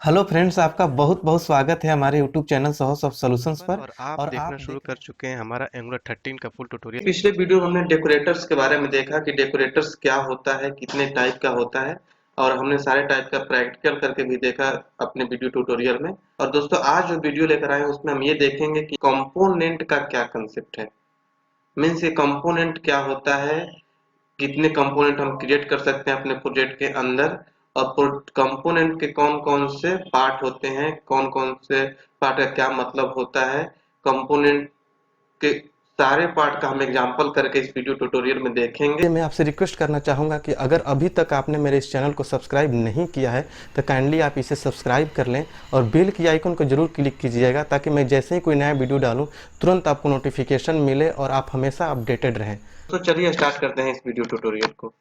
Hello friends, आपका बहुत बहुत स्वागत है हमारे YouTube channel source of solutions पर। और आप और देखना आप शुरू देख कर रहे हैं। चुके हैं हमारा एंगुलर 13 का फुल ट्यूटोरियल। पिछले वीडियो में हमने डेकोरेटर्स के बारे में देखा कि डेकोरेटर्स क्या होता है, कितने टाइप का होता है, और हमने सारे टाइप का प्रैक्टिकल करके भी देखा अपने वीडियो ट्यूटोरियल में। और दोस्तों, आज जो वीडियो लेकर आए हैं उसमें हम ये देखेंगे कि कंपोनेंट का क्या कंसेप्ट है। मीन्स ये कंपोनेंट क्या होता है, कितने कंपोनेंट हम क्रिएट कर सकते हैं अपने प्रोजेक्ट के अंदर, और कंपोनेंट के कौन कौन से पार्ट होते हैं, कौन कौन से पार्ट का क्या मतलब होता है। कंपोनेंट के सारे पार्ट का हम एग्जांपल करके इस वीडियो ट्यूटोरियल में देखेंगे। मैं आपसे रिक्वेस्ट करना चाहूँगा कि अगर अभी तक आपने मेरे इस चैनल को सब्सक्राइब नहीं किया है तो काइंडली आप इसे सब्सक्राइब कर लें और बेल की आइकन को जरूर क्लिक कीजिएगा, ताकि मैं जैसे ही कोई नया वीडियो डालूं तुरंत आपको नोटिफिकेशन मिले और आप हमेशा अपडेटेड रहें। तो चलिए स्टार्ट करते हैं इस वीडियो ट्यूटोरियल को।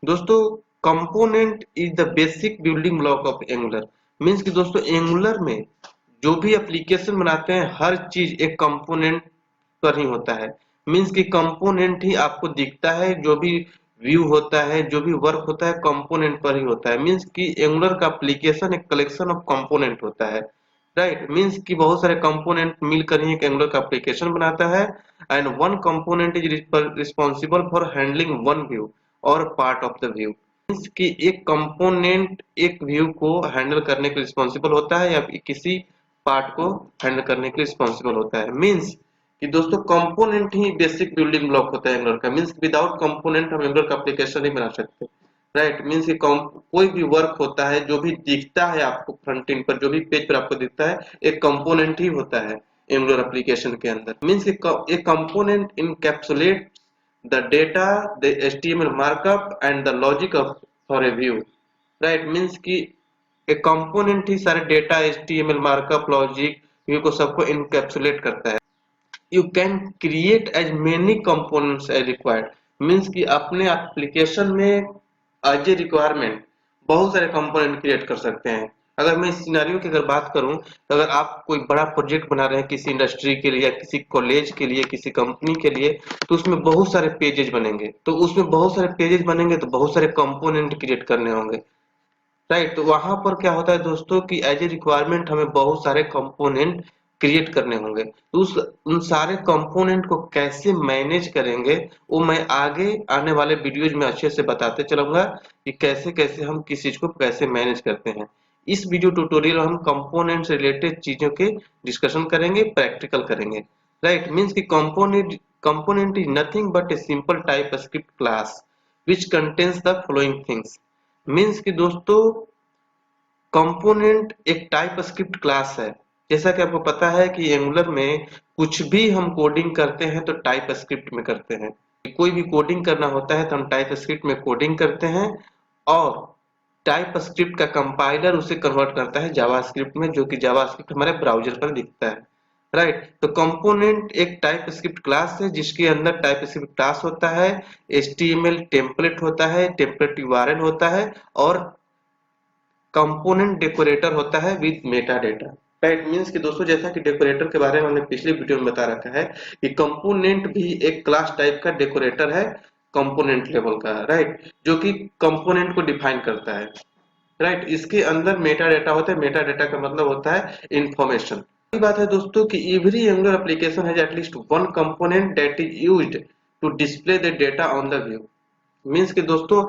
दोस्तों, component is the basic building block of angular. Means कि दोस्तों, एंगुलर में जो भी एप्लीकेशन बनाते हैं हर चीज एक कंपोनेंट पर ही होता है। मीन्स कि कंपोनेंट ही आपको दिखता है, जो भी व्यू होता है, जो भी वर्क होता है कंपोनेंट पर ही होता है। मीन्स कि एंगुलर का एप्लीकेशन एक कलेक्शन ऑफ कंपोनेंट होता है। राइट, मीन्स कि बहुत सारे कंपोनेंट मिलकर ही एक एंगुलर का एप्लीकेशन बनाता है। And one component is responsible for handling one view और part of the view. Means कि एक कंपोनेंट एक व्यू को हैंडल करने के रिस्पॉन्सिबल होता है या किसी पार्ट को हैंडल करने के रिस्पॉन्सिबल होता है। मीन्स कि दोस्तों, कंपोनेंट ही बेसिक बिल्डिंग ब्लॉक होता है एंगुलर का। मीन्स विदाउट कंपोनेंट हम एंगुलर का एप्लीकेशन नहीं बना सकते। राइट, मीन्स कि कोई भी वर्क होता है, जो भी दिखता है आपको फ्रंट एंड पर, जो भी पेज पर आपको दिखता है, एक कंपोनेंट ही होता है एंगुलर एप्लीकेशन के अंदर। मीन्स एक component encapsulate the data, the HTML markup and the logic of for a view. Right, means कि एक कंपोनेंट ही सारे data, HTML markup, logic, view को सबको इनकैप्सुलेट करता है। You can create as many components as required. Means कि अपने एप्लीकेशन में एज ए रिक्वायरमेंट बहुत सारे कंपोनेंट क्रिएट कर सकते हैं। अगर मैं इस सिनेरियो की अगर बात करूं, तो अगर आप कोई बड़ा प्रोजेक्ट बना रहे हैं किसी इंडस्ट्री के लिए या किसी कॉलेज के लिए, किसी कंपनी के लिए, तो उसमें बहुत सारे पेजेस बनेंगे। तो उसमें बहुत सारे पेजेस बनेंगे तो बहुत सारे कंपोनेंट क्रिएट करने होंगे। राइट, तो वहां पर क्या होता है दोस्तों कि एज ए रिक्वायरमेंट हमें बहुत सारे कंपोनेंट क्रिएट करने होंगे। तो उस उन सारे कंपोनेंट को कैसे मैनेज करेंगे, वो मैं आगे आने वाले वीडियोज में अच्छे से बताते चलूंगा कि कैसे कैसे हम किस चीज को कैसे मैनेज करते हैं। इस वीडियो ट्यूटोरियल में हम कंपोनेंट से रिलेटेड चीजों के डिस्कशन करेंगे, प्रैक्टिकल करेंगे। राइट, मीन्स कि component is nothing but a simple type script class which contains the following things. Means कि दोस्तों, कंपोनेंट एक टाइप स्क्रिप्ट क्लास है। जैसा कि आपको पता है कि एंगुलर में कुछ भी हम कोडिंग करते हैं तो टाइप स्क्रिप्ट में करते हैं। कोई भी कोडिंग करना होता है तो हम टाइप स्क्रिप्ट में कोडिंग करते हैं, और टाइप स्क्रिप्ट का कंपाइलर उसे कन्वर्ट करता है जावास्क्रिप्ट में, जो कि जावास्क्रिप्ट हमारे ब्राउजर पर दिखता है। राइट, तो कंपोनेंट एक टाइप स्क्रिप्ट क्लास है जिसके अंदर टाइप स्क्रिप्ट क्लास होता है, एचटीएमएल टेम्पलेट होता है, टेम्पलेट यूआरएल होता है, और कंपोनेंट डेकोरेटर होता है with Meta data. Right, means कि दोस्तों, जैसा कि डेकोरेटर के बारे में हमने पिछले वीडियो में बता रखा है कि कंपोनेंट भी एक क्लास टाइप का डेकोरेटर है, कंपोनेंट लेवल का। राइट, जो कि कंपोनेंट को डिफाइन करता है। राइट, इसके अंदर मेटा डेटा होता है। मेटा डेटा का मतलब होता है इंफॉर्मेशन। बात है दोस्तों कि every Angular application has at least one component that is used to display the data on the view. Means कि दोस्तों,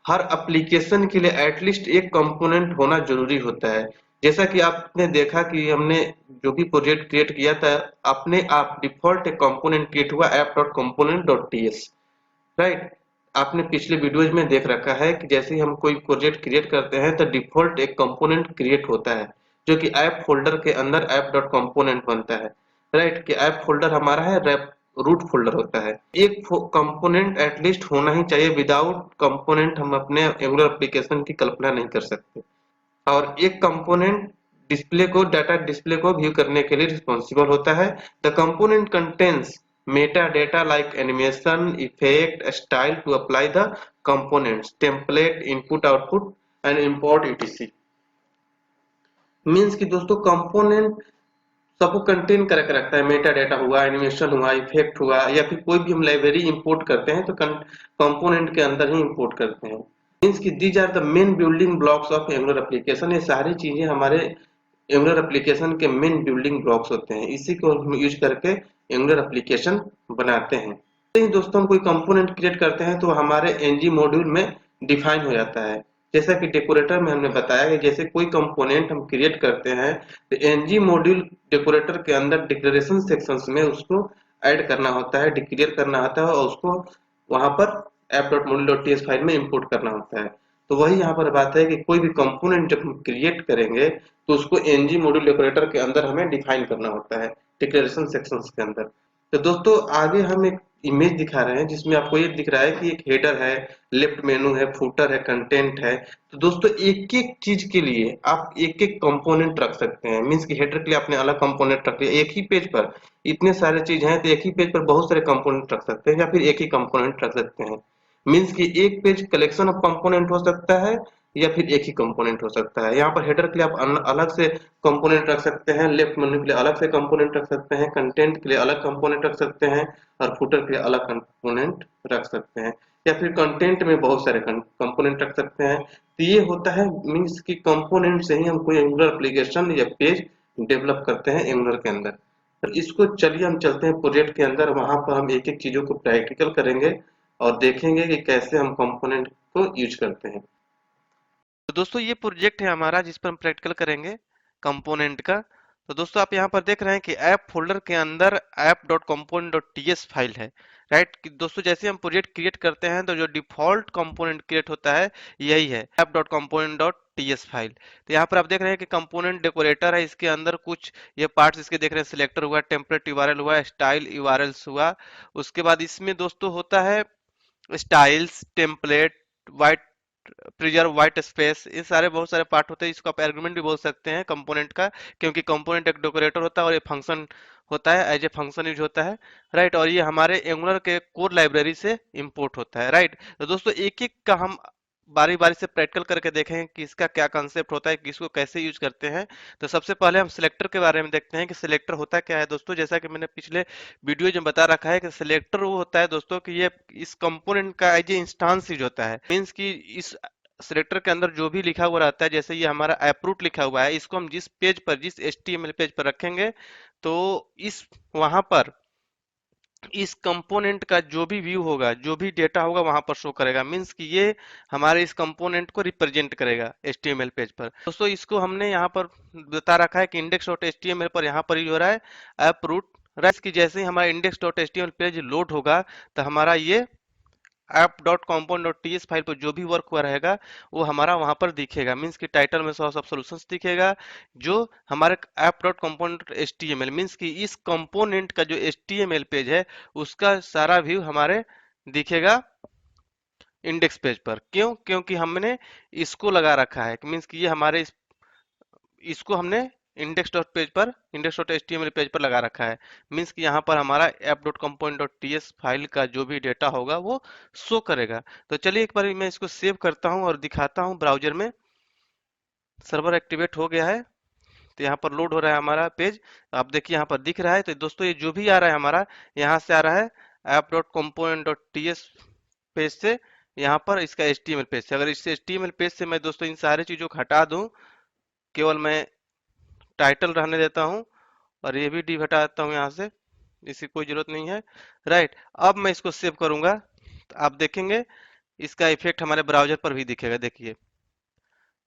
हर एप्लीकेशन के लिए एटलीस्ट एक कंपोनेंट होना जरूरी होता है। जैसा कि आपने देखा कि हमने जो भी प्रोजेक्ट क्रिएट किया था, अपने आप डिफॉल्ट एक कंपोनेंट क्रिएट हुआ app.component.ts। राइट, आपने पिछले वीडियोज में देख रखा है कि जैसे ही हम कोई प्रोजेक्ट क्रिएट करते हैं तो डिफॉल्ट एक कंपोनेंट क्रिएट होता है, जो कि ऐप फोल्डर के अंदर app.component बनता है। राइट, कि ऐप फोल्डर हमारा है, रूट फोल्डर होता है। एक कंपोनेंट एटलीस्ट होना ही चाहिए। विदाउट कंपोनेंट हम अपने एंगुलर एप्लीकेशन की कल्पना नहीं कर सकते। और एक कंपोनेंट डिस्प्ले को, डाटा डिस्प्ले को व्यू करने के लिए रिस्पॉन्सिबल होता है। The component contains meta data like animation, effect, style to apply the components, template, input output and import etc। Means कि दोस्तों, कंपोनेंट सबको कंटेन करके रखता है। मेटा डेटा हुआ, एनिमेशन हुआ, इफेक्ट हुआ, या फिर कोई भी हम लाइब्रेरी इंपोर्ट करते हैं तो कंपोनेंट के अंदर ही इंपोर्ट करते हैं। मीन्स कि these are the main building blocks of Angular application. ये सारी चीजें हमारे एंगुलर एप्लीकेशन के मेन बिल्डिंग ब्लॉक्स होते हैं, इसी को हम यूज करके एंगुलर एप्लीकेशन बनाते हैं। तो दोस्तों हम कोई कंपोनेंट क्रिएट करते हैं तो हमारे एनजी मॉड्यूल में डिफाइन हो जाता है। जैसा कि डेकोरेटर में हमने बताया कि जैसे कोई कंपोनेंट हम क्रिएट करते हैं तो एनजी मॉड्यूल डेकोरेटर के अंदर डिक्लेरेशन सेक्शंस में उसको ऐड करना होता है, डिक्लेयर करना होता है और उसको वहां पर app.module.ts फाइल में इंपोर्ट करना होता है। तो वही यहाँ पर बात है कि कोई भी कंपोनेंट जब हम क्रिएट करेंगे तो उसको एनजी मॉड्यूल डेकोरेटर के अंदर हमें डिफाइन करना होता है डिक्लेरेशन सेक्शंस के अंदर। तो दोस्तों आगे हम एक इमेज दिखा रहे हैं जिसमें आपको ये दिख रहा है कि एक हेडर है, लेफ्ट मेनू है, फुटर है, कंटेंट है। तो दोस्तों एक एक चीज के लिए आप एक एक कंपोनेंट रख सकते हैं। मीन्स कि हेडर के लिए आपने अलग कंपोनेंट रख लिया, एक ही पेज पर इतने सारे चीज हैं तो एक ही पेज पर बहुत सारे कंपोनेंट रख सकते हैं या फिर एक ही कंपोनेंट रख सकते हैं। मीन्स कि एक पेज कलेक्शन ऑफ कंपोनेंट हो सकता है या फिर एक ही कंपोनेंट हो सकता है। यहाँ पर हेडर के लिए आप अलग से कंपोनेंट रख सकते हैं, लेफ्ट मेनू के लिए अलग से कंपोनेंट रख सकते हैं, कंटेंट के लिए अलग कंपोनेंट रख सकते हैं और फुटर के लिए अलग कंपोनेंट रख सकते हैं, या फिर कंटेंट में बहुत सारे कंपोनेंट रख सकते हैं। तो ये होता है मीन्स कि कंपोनेंट से ही हम कोई एंगुलर एप्लीकेशन या पेज डेवलप करते हैं एंगुलर के अंदर। तो इसको चलिए हम चलते हैं प्रोजेक्ट के अंदर, वहां पर हम एक एक चीजों को प्रैक्टिकल करेंगे और देखेंगे कि कैसे हम कंपोनेंट को यूज करते हैं। तो दोस्तों ये प्रोजेक्ट है हमारा जिस पर हम प्रैक्टिकल करेंगे कंपोनेंट का। तो दोस्तों आप यहाँ पर देख रहे हैं कि ऐप फोल्डर के अंदर app.component.ts फाइल है। राइट कि दोस्तों जैसे हम प्रोजेक्ट क्रिएट करते हैं तो जो डिफॉल्ट कंपोनेंट क्रिएट होता है यही है app.component.ts फाइल। तो यहाँ पर आप देख रहे हैं कि कंपोनेंट डेकोरेटर है, इसके अंदर कुछ ये पार्ट्स इसके देख रहे हैं, सिलेक्टर हुआ, टेम्पलेट यूआरएल हुआ, स्टाइल यूआरएल्स हुआ। उसके बाद इसमें दोस्तों होता है styles, template, white preserve, white space, ये सारे बहुत सारे पार्ट होते हैं। इसको आप आर्गुमेंट भी बोल सकते हैं कंपोनेंट का, क्योंकि कंपोनेंट एक डेकोरेटर होता है और ये फंक्शन होता है, एज ए फंक्शन यूज होता है। राइट और ये हमारे एंगुलर के कोर लाइब्रेरी से इंपोर्ट होता है। राइट तो दोस्तों एक एक का हम बारी बारी से प्रैक्टिकल करके देखें कि इसका क्या कंसेप्ट होता है, कि इसको कैसे यूज करते हैं। तो सबसे पहले हम सिलेक्टर के बारे में देखते हैं कि सिलेक्टर होता क्या है। दोस्तों जैसा कि मैंने पिछले वीडियो में बता रखा है कि सिलेक्टर वो होता है दोस्तों कि ये इस कंपोनेंट का एज ए इंस्टांस यूज होता है। मीन्स कि इस सिलेक्टर के अंदर जो भी लिखा हुआ रहता है, जैसे ये हमारा एप्रूट लिखा हुआ है, इसको हम जिस पेज पर, जिस HTML पेज पर रखेंगे तो इस वहां पर इस कंपोनेंट का जो भी व्यू होगा, जो भी डेटा होगा वहां पर शो करेगा। मींस कि ये हमारे इस कंपोनेंट को रिप्रेजेंट करेगा HTML पेज पर। दोस्तों इसको हमने यहाँ पर बता रखा है कि index.html पर यहाँ पर यूज हो रहा है एप्रूट। राइट कि जैसे ही हमारा index.html पेज लोड होगा तो हमारा ये app.component.ts फाइल पर जो भी वर्क हुआ रहेगा वो हमारा वहां पर दिखेगा। मींस कि टाइटल में सोर्स ऑफ सॉल्यूशंस दिखेगा, जो हमारे app.component.html मींस कि इस कंपोनेंट का जो HTML पेज है उसका सारा व्यू हमारे दिखेगा इंडेक्स पेज पर। क्यों? क्योंकि हमने इसको लगा रखा है, मींस कि ये हमारे इसको हमने index.html पेज पर लगा रखा है। मींस कि यहाँ पर हमारा app.component.ts फाइल का जो भी डेटा होगा वो शो करेगा। तो चलिए एक बार मैं इसको सेव करता हूँ और दिखाता हूँ ब्राउजर में। सर्वर एक्टिवेट हो गया है, तो यहाँ पर लोड हो रहा है हमारा पेज। आप देखिए यहाँ पर दिख रहा है। तो दोस्तों ये जो भी आ रहा है हमारा, यहाँ से आ रहा है app.component.ts पेज से, यहाँ पर इसका HTML पेज से। अगर इस HTML पेज से मैं दोस्तों इन सारी चीजों को हटा दूं, केवल मैं टाइटल रहने देता हूँ और ये भी डिव हटा देता हूँ यहाँ से, इसकी कोई जरूरत नहीं है। राइट अब मैं इसको सेव करूंगा तो आप देखेंगे इसका इफेक्ट हमारे ब्राउजर पर भी दिखेगा। देखिए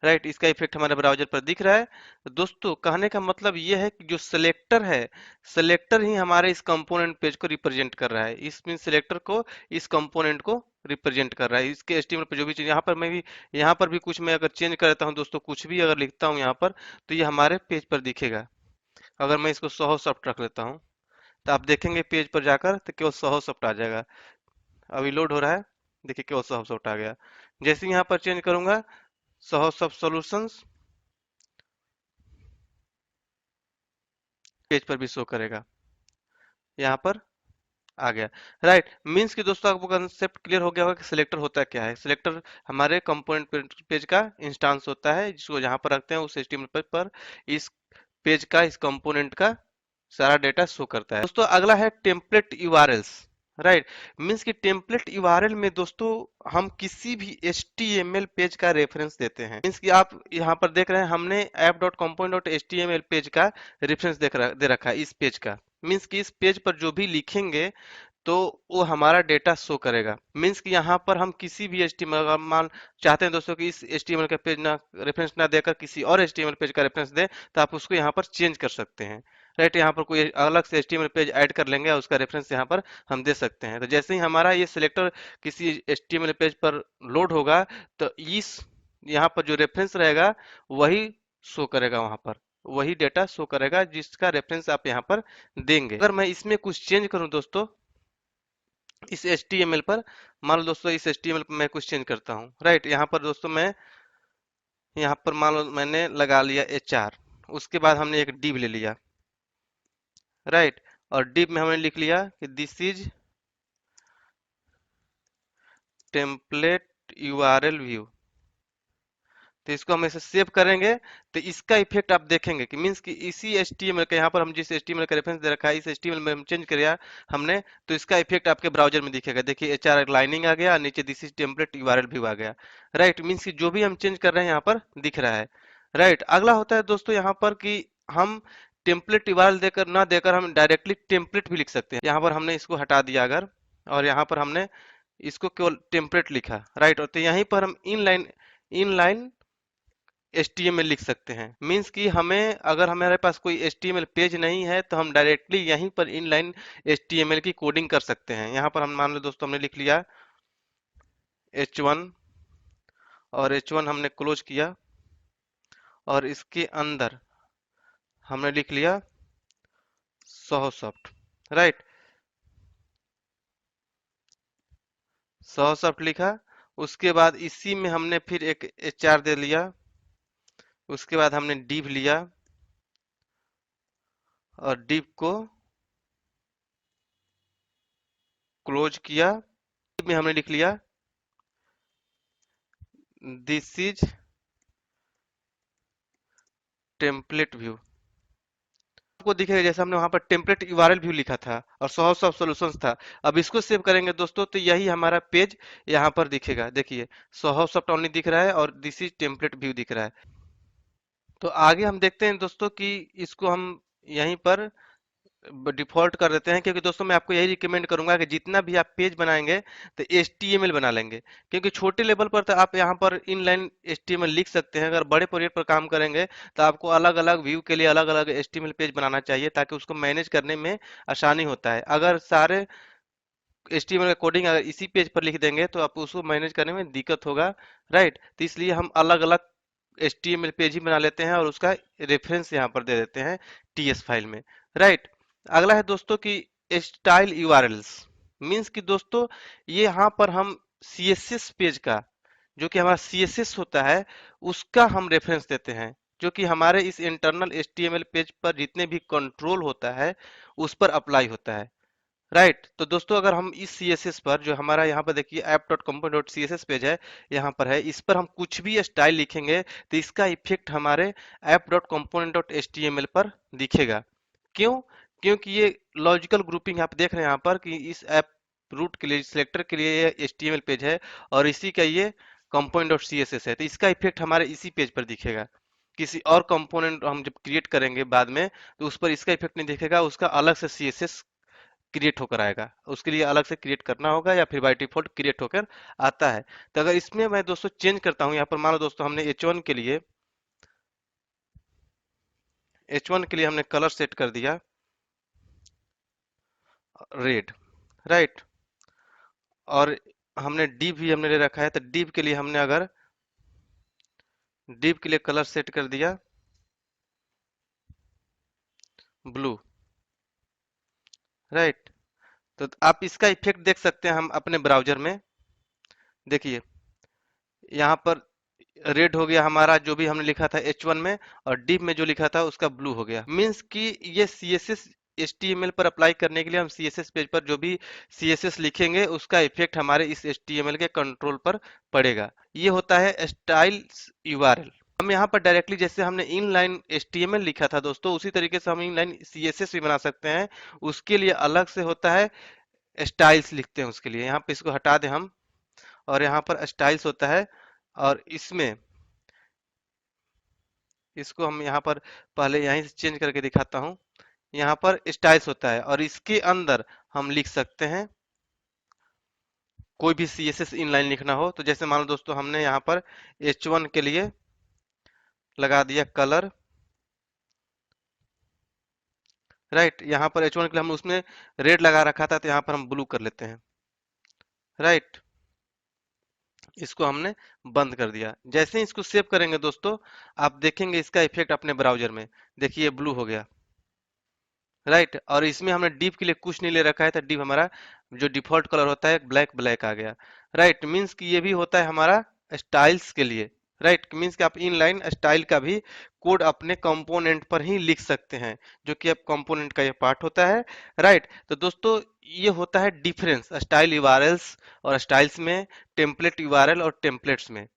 राइट इसका इफेक्ट हमारे ब्राउजर पर दिख रहा है। तो दोस्तों कहने का मतलब ये है कि जो सिलेक्टर है, सिलेक्टर ही हमारे इस कंपोनेंट पेज को रिप्रेजेंट कर रहा है। इस मीन सिलेक्टर को इस कंपोनेंट को रिप्रेजेंट कर रहा है। इसके HTML पे जो भी चीज यहाँ पर मैं भी, यहाँ पर भी कुछ मैं अगर चेंज करता हूँ दोस्तों, कुछ भी अगर लिखता हूँ यहाँ पर तो ये हमारे पेज पर दिखेगा। अगर मैं इसको सौ सॉफ्ट रख लेता हूँ तो आप देखेंगे पेज पर जाकर तो केवल सौ सॉफ्ट आ जाएगा। अभी लोड हो रहा है, देखिए केवल सौ सॉफ्ट आ गया। जैसे ही यहाँ पर चेंज करूंगा सौ सॉफ्ट सॉल्यूशंस पेज पर भी शो करेगा, यहाँ पर आ गया। राइट मींस कि दोस्तों आपको कंसेप्ट क्लियर हो गया होगा कि सिलेक्टर होता क्या है। सिलेक्टर हमारे कंपोनेंट पेज का इंस्टांस होता है जिसको जहां पर रखते हैं उस HTML पेज पर इस पेज का, इस कंपोनेंट का सारा डेटा शो करता है। दोस्तों अगला है टेम्पलेट यूआरएल्स। राइट। मीन्स कि टेम्पलेट यूआरएल में दोस्तों हम किसी भी HTML पेज का रेफरेंस देते हैं। मीन्स कि आप यहाँ पर देख रहे हैं हमने app.component.html पेज का रेफरेंस दे रखा है इस पेज का। मीन्स कि इस पेज पर जो भी लिखेंगे तो वो हमारा डेटा शो करेगा। मीन्स कि यहाँ पर हम किसी भी HTML अगर मान चाहते हैं दोस्तों कि इस HTML का पेज ना रेफरेंस ना देकर किसी और HTML पेज का रेफरेंस दे, तो आप उसको यहाँ पर चेंज कर सकते हैं। राइट, यहाँ पर कोई अलग से HTML पेज ऐड कर लेंगे और उसका रेफरेंस यहाँ पर हम दे सकते हैं। तो जैसे ही हमारा ये सिलेक्टर किसी HTML पेज पर लोड होगा तो इस यहाँ पर जो रेफरेंस रहेगा वही शो करेगा, वहां पर वही डेटा शो करेगा जिसका रेफरेंस आप यहाँ पर देंगे। अगर मैं इसमें कुछ चेंज करूं दोस्तों इस HTML पर, मान लो दोस्तों इस HTML पर मैं कुछ चेंज करता हूँ। राइट, यहाँ पर दोस्तों मैं यहाँ पर मान लो मैंने लगा लिया HR, उसके बाद हमने एक div ले लिया। राइट, और div में हमने लिख लिया कि this is template URL view. तो इसको हम ऐसे सेव करेंगे तो इसका इफेक्ट आप देखेंगे कि मीन्स कि इसी HTML का यहाँ पर हम जिस HTML का रेफरेंस दे रखा है इस HTML में हम चेंज किया हमने, तो इसका इफेक्ट आपके ब्राउजर में दिखेगा। देखिए HR लाइनिंग आ गया, नीचे this is template URL view आ गया। राइट, मीन्स कि जो भी हम चेंज कर रहे हैं यहाँ पर दिख रहा है। राइट, अगला होता है दोस्तों यहाँ पर कि हम टेम्पलेट URL देकर ना देकर हम डायरेक्टली टेम्पलेट भी लिख सकते हैं। यहाँ पर हमने इसको हटा दिया अगर, और यहाँ पर हमने इसको केवल टेम्पलेट लिखा। राइट, और तो यहीं पर हम इनलाइन HTML लिख सकते हैं। मीन्स कि हमें अगर हमारे पास कोई HTML पेज नहीं है तो हम डायरेक्टली यहीं पर इनलाइन HTML की कोडिंग कर सकते हैं। यहाँ पर हम मान लो दोस्तों हमने लिख लिया H1 और H1 हमने क्लोज किया और इसके अंदर हमने लिख लिया सोहसॉफ्ट। राइट, सोहसॉफ्ट लिखा, उसके बाद इसी में हमने फिर एक HR दे लिया, उसके बाद हमने div लिया और div को क्लोज किया। div में हमने लिख लिया दिस इज टेम्पलेट व्यू। आपको दिखेगा जैसे हमने वहां पर टेम्पलेट URL व्यू लिखा था और सोर्स ऑफ सॉल्यूशंस था। अब इसको सेव करेंगे दोस्तों तो यही हमारा पेज यहाँ पर दिखेगा। देखिए सोहॉफ सॉफ्ट ओनली दिख रहा है और दिस इज टेम्पलेट व्यू दिख रहा है। तो आगे हम देखते हैं दोस्तों कि इसको हम यहीं पर डिफॉल्ट कर देते हैं, क्योंकि दोस्तों मैं आपको यही रिकमेंड करूंगा कि जितना भी आप पेज बनाएंगे तो HTML बना लेंगे, क्योंकि छोटे लेवल पर तो आप यहाँ पर इनलाइन HTML लिख सकते हैं। अगर बड़े प्रोजेक्ट पर काम करेंगे तो आपको अलग अलग व्यू के लिए अलग अलग HTML पेज बनाना चाहिए ताकि उसको मैनेज करने में आसानी होता है। अगर सारे HTML का कोडिंग अगर इसी पेज पर लिख देंगे तो आप उसको मैनेज करने में दिक्कत होगा। राइट, तो इसलिए हम अलग अलग HTML पेज ही बना लेते हैं और उसका रेफरेंस यहाँ पर दे देते हैं TS फाइल में। राइट, अगला है दोस्तों कि स्टाइल URLs। मीन्स कि दोस्तों ये यहाँ पर हम CSS पेज का जो कि हमारा CSS होता है उसका हम रेफरेंस देते हैं, जो कि हमारे इस इंटरनल HTML पेज पर जितने भी कंट्रोल होता है उस पर अप्लाई होता है। राइट, तो दोस्तों अगर हम इस CSS पर जो हमारा यहाँ पर देखिए app.component.css पेज है, यहाँ पर है, इस पर हम कुछ भी स्टाइल लिखेंगे तो इसका इफेक्ट हमारे app.component.html पर दिखेगा। क्यों? क्योंकि ये लॉजिकल ग्रुपिंग आप देख रहे हैं यहाँ पर कि इस ऐप रूट के लिए सिलेक्टर के लिए ये HTML पेज है और इसी का ये component.css है, तो इसका इफेक्ट हमारे इसी पेज पर दिखेगा। किसी और कंपोनेंट हम जब क्रिएट करेंगे बाद में तो उस पर इसका इफेक्ट नहीं दिखेगा, उसका अलग से CSS क्रिएट होकर आएगा, उसके लिए अलग से क्रिएट करना होगा या फिर बाय डिफॉल्ट क्रिएट होकर आता है। तो अगर इसमें मैं दोस्तों चेंज करता हूं, यहाँ पर मान लो दोस्तों हमने H1 के लिए हमने कलर सेट कर दिया रेड। राइट, और हमने div भी हमने ले रखा है, तो div के लिए हमने अगर div के लिए कलर सेट कर दिया ब्लू। राइट, तो आप इसका इफेक्ट देख सकते हैं हम अपने ब्राउजर में। देखिए यहाँ पर रेड हो गया हमारा जो भी हमने लिखा था H1 में, और div में जो लिखा था उसका ब्लू हो गया। मीन्स कि ये CSS HTML पर अप्लाई करने के लिए हम CSS पेज पर जो भी CSS लिखेंगे उसका इफेक्ट हमारे इस HTML के कंट्रोल पर पड़ेगा। ये होता है स्टाइल URL। हम यहाँ पर डायरेक्टली जैसे हमने इनलाइन HTML लिखा था दोस्तों उसी तरीके से हम इनलाइन CSS भी बना सकते हैं। उसके लिए अलग से होता है स्टाइल्स लिखते हैं उसके लिए। यहाँ पे इसको हटा दें हम, और यहाँ पर स्टाइल्स होता है, और इसमें इसको हम यहाँ पर पहले यहीं से चेंज करके दिखाता हूँ। यहाँ पर स्टाइल्स होता है, और इसके अंदर हम लिख सकते हैं कोई भी CSS इनलाइन लिखना हो तो। जैसे मान लो दोस्तों हमने यहाँ पर H1 के लिए लगा दिया कलर, राइट। यहाँ पर H1 के लिए हम उसमें रेड लगा रखा था, तो यहाँ पर हम ब्लू कर लेते हैं, राइट। इसको हमने बंद कर दिया। जैसे ही इसको सेव करेंगे दोस्तों, आप देखेंगे इसका इफेक्ट अपने ब्राउजर में, देखिए ब्लू हो गया, राइट। और इसमें हमने डिप के लिए कुछ नहीं ले रखा है, तो डिप हमारा जो डिफॉल्ट कलर होता है ब्लैक ब्लैक आ गया, राइट। मीन्स कि ये भी होता है हमारा स्टाइल्स के लिए, राइट। मीन्स कि आप इनलाइन स्टाइल का भी कोड अपने कंपोनेंट पर ही लिख सकते हैं, जो कि अब कंपोनेंट का ये पार्ट होता है, राइट। तो दोस्तों ये होता है डिफरेंस स्टाइल यूआरएल्स और स्टाइल्स में, टेम्पलेट यूआरएल और टेम्पलेट्स में,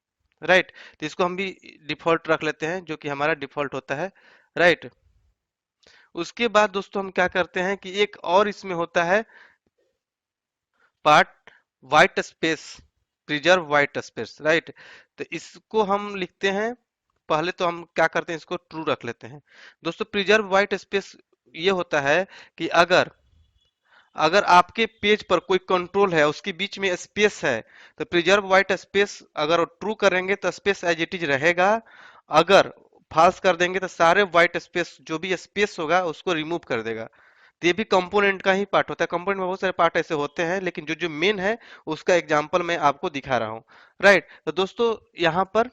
राइट। तो इसको हम भी डिफॉल्ट रख लेते हैं, जो कि हमारा डिफॉल्ट होता है, राइट। उसके बाद दोस्तों हम क्या करते हैं कि एक और इसमें होता है part, white space, preserve white space, right. तो इसको हम लिखते हैं, पहले तो हम क्या करते हैं इसको ट्रू रख लेते हैं दोस्तों। प्रिजर्व व्हाइट स्पेस ये होता है कि अगर अगर आपके पेज पर कोई कंट्रोल है, उसके बीच में स्पेस है, तो प्रिजर्व व्हाइट स्पेस अगर ट्रू करेंगे तो स्पेस एज इट इज रहेगा। अगर फॉल्स कर देंगे तो सारे व्हाइट स्पेस, जो भी स्पेस होगा उसको रिमूव कर देगा। तो ये भी कंपोनेंट का ही पार्ट होता है। कंपोनेंट में बहुत सारे पार्ट ऐसे होते हैं, लेकिन जो जो मेन है उसका एग्जांपल मैं आपको दिखा रहा हूँ, राइट। तो दोस्तों यहाँ पर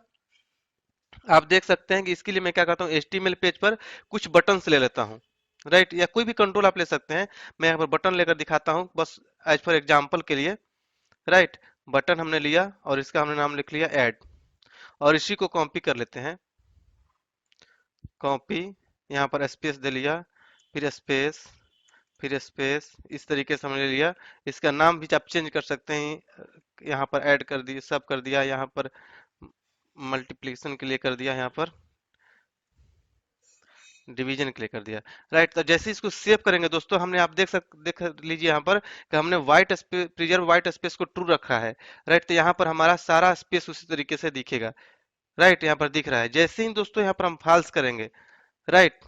आप देख सकते हैं कि इसके लिए मैं क्या करता हूँ, HTML पेज पर कुछ बटन्स ले लेता हूँ, राइट। या कोई भी कंट्रोल आप ले सकते हैं, मैं यहाँ पर बटन लेकर दिखाता हूँ बस एज फॉर एग्जांपल के लिए, राइट। बटन हमने लिया और इसका हमने नाम लिख लिया ऐड, और इसी को कॉपी कर लेते हैं, कॉपी, यहाँ पर स्पेस दे लिया, फिर स्पेस, फिर स्पेस, इस तरीके से हमने लिया। इसका नाम भी आप चेंज कर सकते हैं, यहाँ पर ऐड कर दिया, सब कर दिया, यहाँ पर मल्टीप्लिकेशन के लिए कर दिया, यहाँ पर डिवीजन के लिए कर दिया, राइट। तो जैसे इसको सेव करेंगे दोस्तों, हमने आप देख लीजिए यहाँ पर कि हमने white space, preserve white space को ट्रू रखा है, राइट। तो यहाँ पर हमारा सारा स्पेस उसी तरीके से दिखेगा, राइट। यहाँ पर दिख रहा है। जैसे ही दोस्तों यहाँ पर हम फॉल्स करेंगे, राइट,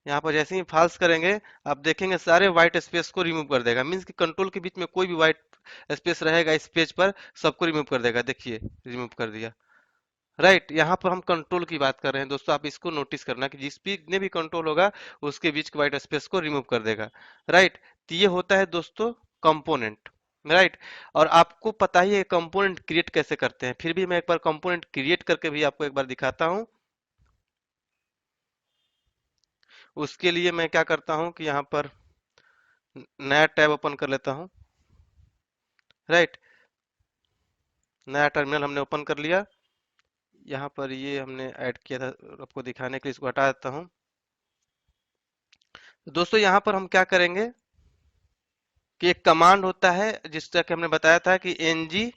यहाँ पर जैसे ही फॉल्स करेंगे आप देखेंगे सारे व्हाइट स्पेस को रिमूव कर देगा। मीन्स कि कंट्रोल के बीच में कोई भी व्हाइट स्पेस रहेगा इस पेज पर, सबको रिमूव कर देगा, देखिए रिमूव कर दिया, राइट। यहाँ पर हम कंट्रोल की बात कर रहे हैं दोस्तों, आप इसको नोटिस करना कि जितने भी कंट्रोल होगा उसके बीच के व्हाइट स्पेस को रिमूव कर देगा, राइट। तो ये होता है दोस्तों कंपोनेंट, राइट। और आपको पता ही है कंपोनेंट क्रिएट कैसे करते हैं, फिर भी मैं एक बार कंपोनेंट क्रिएट करके भी आपको एक बार दिखाता हूँ। उसके लिए मैं क्या करता हूँ कि यहाँ पर नया टैब ओपन कर लेता हूँ, राइट। नया टर्मिनल हमने ओपन कर लिया। यहाँ पर ये हमने ऐड किया था, आपको दिखाने के लिए इसको हटा देता हूँ। दोस्तों यहाँ पर हम क्या करेंगे कि एक कमांड होता है जिसका कि हमने बताया था कि ng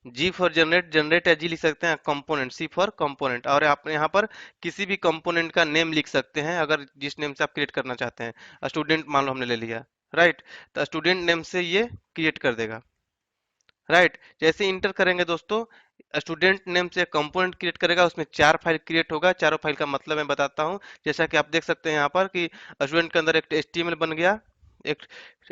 G for generate, generate या जी लिख सकते हैं, कंपोनेंट सी फॉर कंपोनेंट। और आप यहाँ पर किसी भी कंपोनेंट का नेम लिख सकते हैं, अगर जिस नेम से आप क्रिएट करना चाहते हैं। स्टूडेंट मान लो हमने ले लिया, राइट। तो स्टूडेंट नेम से ये क्रिएट कर देगा, राइट। जैसे इंटर करेंगे दोस्तों, स्टूडेंट नेम से कंपोनेंट क्रिएट करेगा, उसमें 4 फाइल क्रिएट होगा। चारों फाइल का मतलब मैं बताता हूँ। जैसा कि आप देख सकते हैं यहाँ पर कि स्टूडेंट के अंदर एक HTML बन गया, एक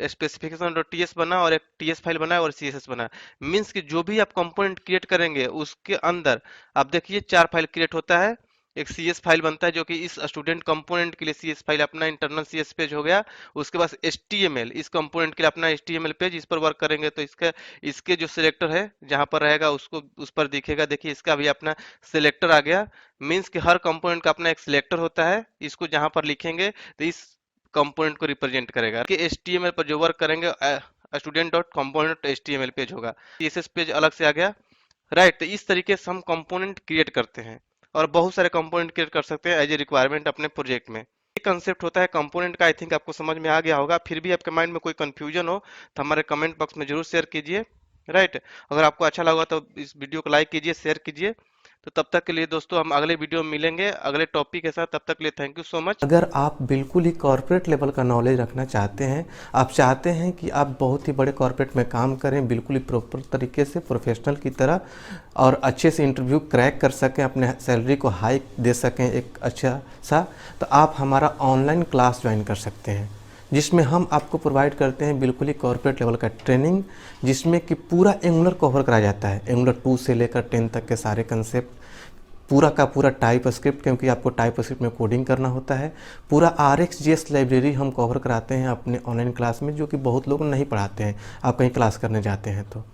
स्पेसिफिकेशन डॉट टीएस बना, और एक टीएस फाइल बना, और CSS बना। मीन्स कि जो भी आप कंपोनेंट क्रिएट करेंगे उसके अंदर आप देखिए 4 फाइल क्रिएट होता है। एक CS फाइल बनता है, जो कि इस स्टूडेंट कंपोनेंट के लिए CS फाइल अपना इंटरनल CS पेज हो गया। उसके बाद HTML, इस कंपोनेंट के लिए अपना HTML पेज, इस पर वर्क करेंगे तो इसका इसके जो सिलेक्टर है जहां पर रहेगा उसको उस पर दिखेगा, देखिए इसका भी अपना सिलेक्टर आ गया। मीन्स कि हर कंपोनेंट का अपना एक सिलेक्टर होता है, इसको जहां पर लिखेंगे तो इस कंपोनेंट को रिप्रेजेंट करेगा। कि HTML पर जो वर्क करेंगे student dot component HTML page होगा, CSS पेज अलग से आ गया, राइट। तो इस तरीके से हम कंपोनेंट क्रिएट करते हैं, और बहुत सारे कंपोनेंट क्रिएट कर सकते हैं एज ए रिक्वायरमेंट अपने प्रोजेक्ट में। ये कंसेप्ट होता है कंपोनेंट का। आई थिंक आपको समझ में आ गया होगा। फिर भी आपके माइंड में कोई कंफ्यूजन हो तो हमारे कमेंट बॉक्स में जरूर शेयर कीजिए, राइट। अगर आपको अच्छा लगा तो इस वीडियो को लाइक कीजिए, शेयर कीजिए। तो तब तक के लिए दोस्तों हम अगले वीडियो में मिलेंगे अगले टॉपिक के साथ। तब तक के लिए थैंक यू सो मच। अगर आप बिल्कुल ही कॉर्पोरेट लेवल का नॉलेज रखना चाहते हैं, आप चाहते हैं कि आप बहुत ही बड़े कॉर्पोरेट में काम करें बिल्कुल ही प्रॉपर तरीके से प्रोफेशनल की तरह और अच्छे से इंटरव्यू क्रैक कर सकें, अपने सैलरी को हाई दे सकें एक अच्छा सा, तो आप हमारा ऑनलाइन क्लास ज्वाइन कर सकते हैं, जिसमें हम आपको प्रोवाइड करते हैं बिल्कुल ही कॉर्पोरेट लेवल का ट्रेनिंग, जिसमें कि पूरा एंगुलर कवर कराया जाता है। एंगुलर 2 से लेकर 10 तक के सारे कंसेप्ट, पूरा का पूरा टाइप स्क्रिप्ट, क्योंकि आपको टाइप स्क्रिप्ट में कोडिंग करना होता है। पूरा RxJS लाइब्रेरी हम कवर कराते हैं अपने ऑनलाइन क्लास में, जो कि बहुत लोग नहीं पढ़ाते हैं। आप कहीं क्लास करने जाते हैं तो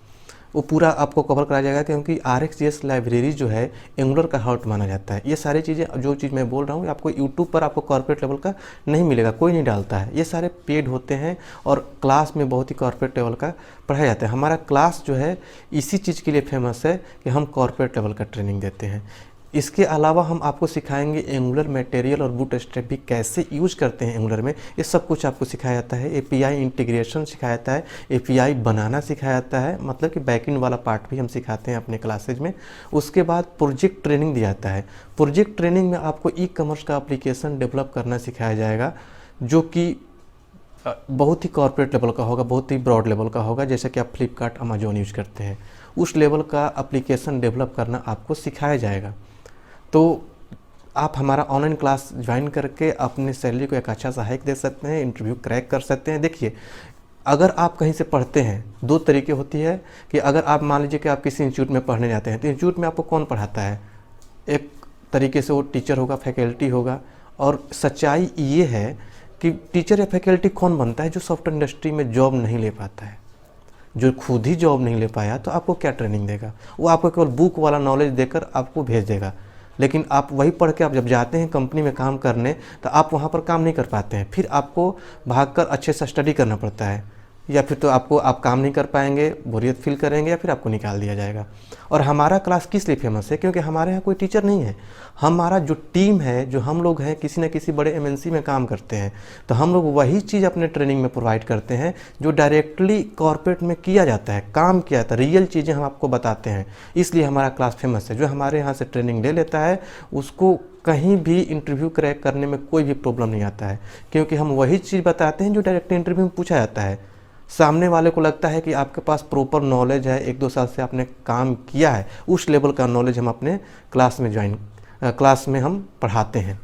वो पूरा आपको कवर कराया जाएगा, क्योंकि RxJS लाइब्रेरी जो है एंगुलर का हार्ट माना जाता है। ये सारी चीज़ें जो चीज़ मैं बोल रहा हूँ आपको यूट्यूब पर आपको कॉर्पोरेट लेवल का नहीं मिलेगा, कोई नहीं डालता है। ये सारे पेड होते हैं और क्लास में बहुत ही कॉर्पोरेट लेवल का पढ़ाया जाता है। हमारा क्लास जो है इसी चीज़ के लिए फेमस है कि हम कॉर्पोरेट लेवल का ट्रेनिंग देते हैं। इसके अलावा हम आपको सिखाएंगे एंगुलर मटेरियल और बूटस्ट्रैप भी कैसे यूज करते हैं एंगुलर में, ये सब कुछ आपको सिखाया जाता है। API इंटीग्रेशन सिखाया जाता है, API बनाना सिखाया जाता है, मतलब कि बैकएंड वाला पार्ट भी हम सिखाते हैं अपने क्लासेज में। उसके बाद प्रोजेक्ट ट्रेनिंग दिया जाता है। प्रोजेक्ट ट्रेनिंग में आपको ई-कॉमर्स का एप्लीकेशन डेवलप करना सिखाया जाएगा, जो कि बहुत ही कॉर्पोरेट लेवल का होगा, बहुत ही ब्रॉड लेवल का होगा। जैसे कि आप फ्लिपकार्ट, अमेजोन यूज करते हैं, उस लेवल का एप्लीकेशन डेवलप करना आपको सिखाया जाएगा। तो आप हमारा ऑनलाइन क्लास ज्वाइन करके अपने सैलरी को एक अच्छा सा हाइक दे सकते हैं, इंटरव्यू क्रैक कर सकते हैं। देखिए, अगर आप कहीं से पढ़ते हैं, 2 तरीके होती है कि अगर आप मान लीजिए कि आप किसी इंस्टीट्यूट में पढ़ने जाते हैं, तो इंस्टीट्यूट में आपको कौन पढ़ाता है? एक तरीके से वो टीचर होगा, फैकल्टी होगा। और सच्चाई ये है कि टीचर या फैकल्टी कौन बनता है? जो सॉफ्टवेयर इंडस्ट्री में जॉब नहीं ले पाता है, जो खुद ही जॉब नहीं ले पाया, तो आपको क्या ट्रेनिंग देगा? वो आपको केवल बुक वाला नॉलेज देकर आपको भेज देगा। लेकिन आप वही पढ़ के आप जब जाते हैं कंपनी में काम करने, तो आप वहाँ पर काम नहीं कर पाते हैं। फिर आपको भागकर अच्छे से स्टडी करना पड़ता है, या फिर तो आप काम नहीं कर पाएंगे, बोरियत फील करेंगे, या फिर आपको निकाल दिया जाएगा। और हमारा क्लास किस लिए फेमस है? क्योंकि हमारे यहाँ कोई टीचर नहीं है। हमारा जो टीम है, जो हम लोग हैं, किसी न किसी बड़े MNC में काम करते हैं, तो हम लोग वही चीज़ अपने ट्रेनिंग में प्रोवाइड करते हैं जो डायरेक्टली कॉर्पोरेट में किया जाता है, काम किया जाता है, रियल चीज़ें हम आपको बताते हैं। इसलिए हमारा क्लास फेमस है। जो हमारे यहाँ से ट्रेनिंग ले लेता है, उसको कहीं भी इंटरव्यू क्रैक करने में कोई भी प्रॉब्लम नहीं आता है, क्योंकि हम वही चीज़ बताते हैं जो डायरेक्टली इंटरव्यू में पूछा जाता है। सामने वाले को लगता है कि आपके पास प्रॉपर नॉलेज है, 1-2 साल से आपने काम किया है, उस लेवल का नॉलेज हम अपने क्लास में हम पढ़ाते हैं।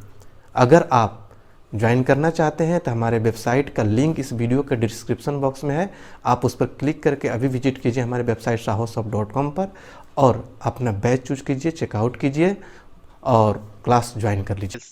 अगर आप ज्वाइन करना चाहते हैं तो हमारे वेबसाइट का लिंक इस वीडियो के डिस्क्रिप्शन बॉक्स में है, आप उस पर क्लिक करके अभी विजिट कीजिए हमारे वेबसाइट sahosoft.com पर और अपना बैच चूज कीजिए, चेकआउट कीजिए और क्लास ज्वाइन कर लीजिए।